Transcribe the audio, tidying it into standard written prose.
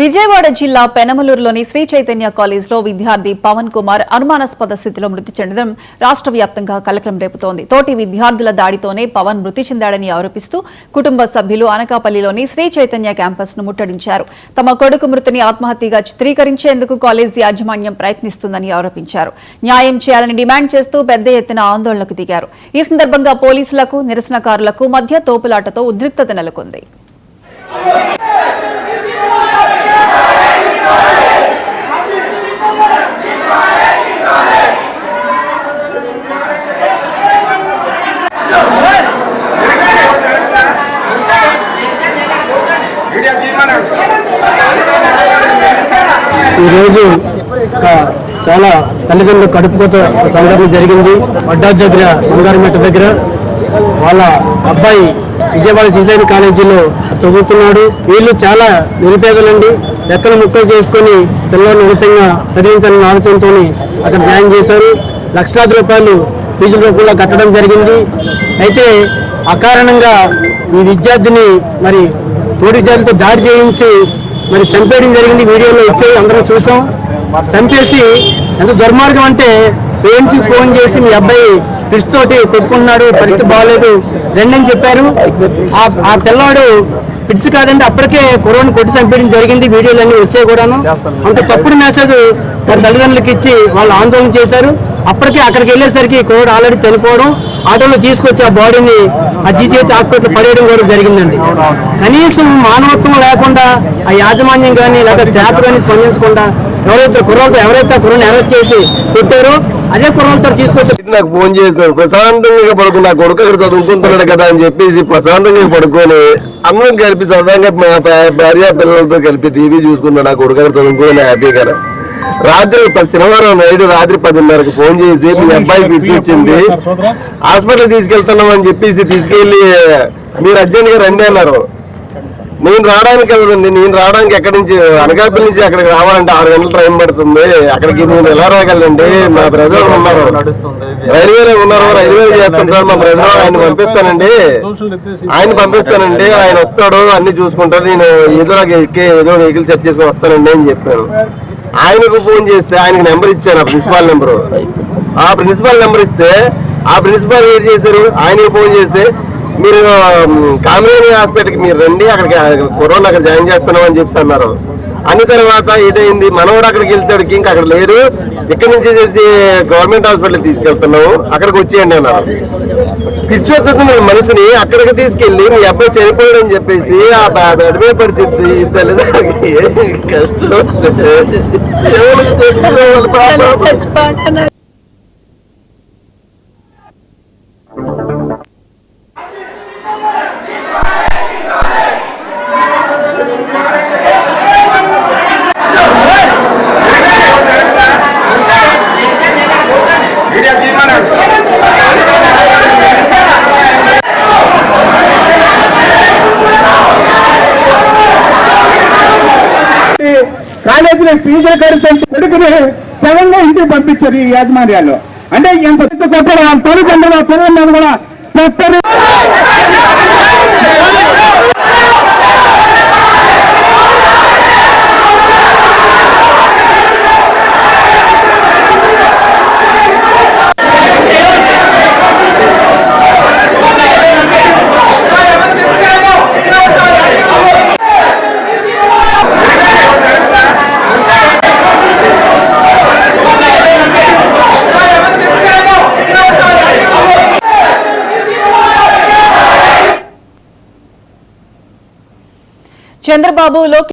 విజయవాడ జిల్లా పెనమలూరులోని శ్రీ చైతన్య కాలేజ్లో విద్యార్థి పవన్ కుమార్ అనుమానాస్పద స్థితిలో మృతి చెందడం రాష్ట్ర వ్యాప్తంగా కలకలం రేపుతోంది. తోటి విద్యార్థుల దాడితోనే పవన్ మృతి చెందాడని ఆరోపిస్తూ కుటుంబ సభ్యులు అనకాపల్లిలోని శ్రీ చైతన్య క్యాంపస్ ను ముట్టడించారు. తమ కొడుకు మృతిని ఆత్మహత్యగా చిత్రీకరించేందుకు కాలేజ్ యాజమాన్యం ప్రయత్నిస్తుందని ఆరోపించారు. న్యాయం చేయాలని డిమాండ్ చేస్తూ పెద్ద ఎత్తున ఆందోళనకు దిగారు. ఈ సందర్భంగా పోలీసులకు నిరసనకారులకు మధ్య తోపులాటతో ఉద్రిక్తత నెలకొంది. ఈరోజు చాలా తల్లిదండ్రులు కడుపుకోత సంఘటన జరిగింది. వడ్డాది దగ్గర బంగారమెట్ట దగ్గర వాళ్ళ అబ్బాయి విజయవాడ శ్రీచైతన్య కాలేజీలో చదువుతున్నాడు. వీళ్ళు చాలా నిరుపేదలండి. ఎక్కల ముక్కలు చేసుకుని పిల్లలను ఉచితంగా చదివించాలనే ఆలోచనతో అక్కడ జాయిన్ చేశారు. లక్షలాది రూపాయలు ఫీజుల రూపంలో కట్టడం జరిగింది. అయితే అకారణంగా ఈ విద్యార్థిని మరి తోటి విద్యార్థులతో దాడి చేయించి మరి చంపేయడం జరిగింది. వీడియోలో వచ్చాయి, అందరం చూసాం. చంపేసి ఎంత దుర్మార్గం అంటే పేరెంట్స్కి ఫోన్ చేసి మీ అబ్బాయి ఫిట్స్ తోటి కొట్టుకుంటున్నాడు, పరిస్థితి బాగోలేదు రెండని చెప్పారు. ఆ పిల్లవాడు ఫిట్స్ కాదంటే అప్పటికే కరోనా కొట్టి చంపేయడం జరిగింది. వీడియోలన్నీ వచ్చాయి కూడాను. అంత తప్పుడు మెసేజ్ తన తల్లిదండ్రులకి ఇచ్చి వాళ్ళు ఆందోళన చేశారు. అప్పటికే అక్కడికి వెళ్ళేసరికి కోవిడ్ ఆల్రెడీ చనిపోవడం, ఆటోలో తీసుకొచ్చి ఆ బాడీని ఆ జీజీహెచ్ హాస్పిటల్ పడేయడం కూడా జరిగిందండి. కనీసం మానవత్వం లేకుండా ఆ యాజమాన్యం కానీ లేదా స్టాఫ్ కానీ స్పందించకుండా ఎవరైతే కరోనా అరెస్ట్ చేసి పెట్టారో అదే కుర్రాలతో తీసుకొచ్చి నాకు ఫోన్ చేశారు. ప్రశాంతంగా పడుకుని నా కొడుకు అక్కడ చదువుకుంటున్నాడు కదా అని చెప్పేసి ప్రశాంతంగా పడుకొని అందరం కలిపి సరదాగా భార్య పిల్లలతో కలిపి టీవీ చూసుకున్నాడు. నా కొడుకు అక్కడ చదువుకుని హ్యాపీగా రాత్రి శనివారం నైట్ రాత్రి 10:30కి ఫోన్ చేసి మీ అబ్బాయి ఫిట్స్ వచ్చింది, హాస్పిటల్ తీసుకెళ్తున్నాం అని చెప్పేసి తీసుకెళ్లి మీరు అర్జెంట్గా రండి అన్నారు. నేను రావడానికి ఎక్కడి నుంచి అనకాపల్లి నుంచి అక్కడికి రావాలంటే 6 గంటలు టైం పడుతుంది. అక్కడికి నేను ఎలా రాగలండి? మా బ్రదర్ ఉన్నారు, రైల్వేలో ఉన్నారు, రైల్వేలో చేస్తుంటారు. మా బ్రదర్ ఆయన పంపిస్తానండి, ఆయన వస్తాడు, అన్ని చూసుకుంటారు. నేను ఏదో వెహికల్ సెట్ చేసుకుని వస్తానండి అని చెప్పాను. ఆయనకు ఫోన్ చేస్తే ఆయనకు నెంబర్ ఇచ్చాను, ఆ ప్రిన్సిపాల్ నెంబరు. ఆ ప్రిన్సిపాల్ నెంబర్ ఇస్తే ఆ ప్రిన్సిపాల్ ఏం చేశారు, ఆయనకి ఫోన్ చేస్తే మీరు కామినేని హాస్పిటల్కి మీరు రండి, అక్కడికి కరోనా అక్కడ జాయిన్ చేస్తున్నాం అని చెప్పి అన్నారు. అన్ని తర్వాత ఏదైంది, మనవాడు అక్కడికి వెళ్తాడికి ఇంకా అక్కడ లేరు, ఇక్కడి నుంచి గవర్నమెంట్ హాస్పిటల్ తీసుకెళ్తున్నాము, అక్కడికి వచ్చేయండి అన్నారు. ఫిట్స్ వస్తుంది మనిషిని అక్కడికి తీసుకెళ్లి మీ అబ్బాయి చనిపోయాడని చెప్పేసి ఆ బెడమే పరిస్థితి తల్లిదండ్రులకి కష్టం. కాలేజీలో ఫీజులు కడుతుంటే కొడుకుని సడన్ గా ఇంటికి పంపించారు ఈ యాజమాన్యాలు. అంటే ఎంత కొట్టారు వాళ్ళ తల్లిదండ్రులు పిల్లల మీద కూడా చెప్తారు. చంద్రబాబు